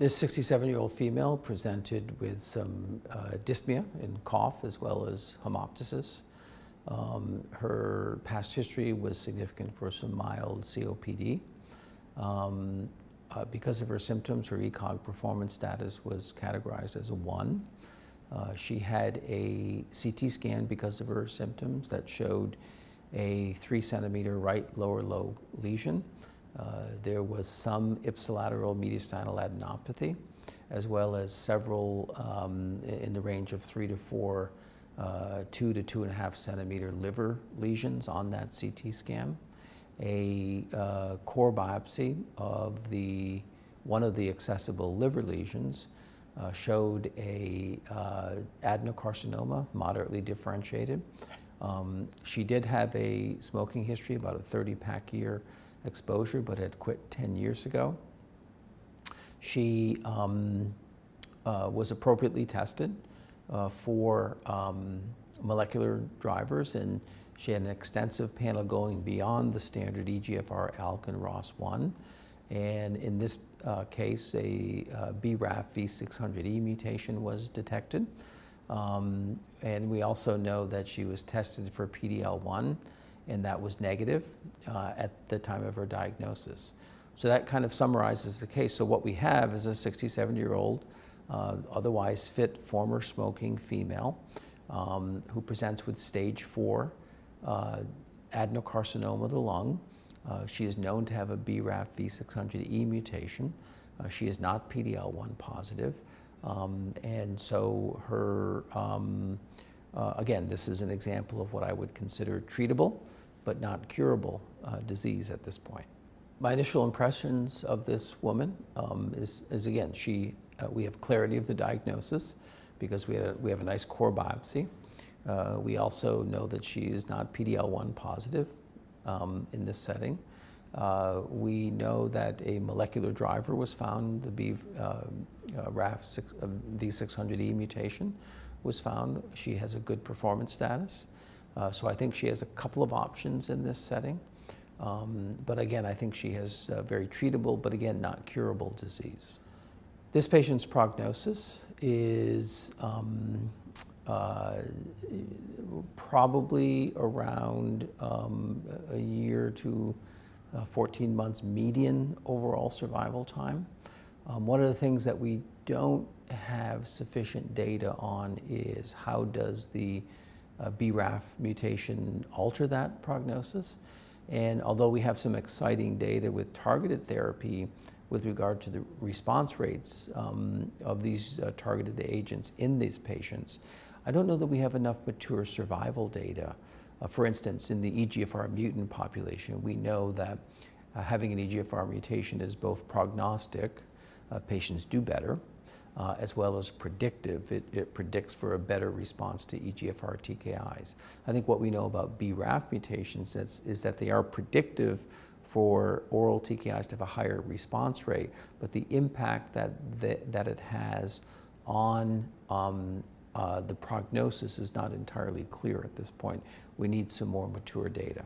This 67-year-old female presented with some dyspnea and cough as well as hemoptysis. Her past history was significant for some mild COPD. Because of her symptoms, her ECOG performance status was categorized as a 1. She had a CT scan because of her symptoms that showed a 3-centimeter right lower lobe lesion. There was some ipsilateral mediastinal adenopathy, as well as several in the range of 3 to 4, 2 to 2.5 centimeter liver lesions on that CT scan. A core biopsy of one of the accessible liver lesions showed a adenocarcinoma, moderately differentiated. She did have a smoking history, about a 30-pack year exposure, but had quit 10 years ago. She was appropriately tested for molecular drivers, and she had an extensive panel going beyond the standard EGFR, ALK, and ROS1. And in this case, a BRAF V600E mutation was detected. And we also know that she was tested for PD-L1, and that was negative at the time of her diagnosis. So that kind of summarizes the case. So what we have is a 67-year-old, otherwise fit, former smoking female who presents with stage 4 adenocarcinoma of the lung. She is known to have a BRAF V600E mutation. She is not PD-L1 positive. And so her, again, this is an example of what I would consider treatable but not curable disease at this point. My initial impressions of this woman is again, we have clarity of the diagnosis because we have a nice core biopsy. We also know that she is not PD-L1 positive in this setting. We know that a molecular driver was found, the BRAF V600E mutation was found. She has a good performance status. So I think she has a couple of options in this setting. But again, I think she has very treatable, but again, not curable disease. This patient's prognosis is probably around a year to 14 months median overall survival time. One of the things that we don't have sufficient data on is how does the BRAF mutation alter that prognosis. And although we have some exciting data with targeted therapy with regard to the response rates of these targeted agents in these patients, I don't know that we have enough mature survival data. For instance, in the EGFR mutant population, we know that having an EGFR mutation is both prognostic, patients do better, as well as predictive. It predicts for a better response to EGFR TKIs. I think what we know about BRAF mutations is that they are predictive for oral TKIs to have a higher response rate, but the impact that it has on the prognosis is not entirely clear at this point. We need some more mature data.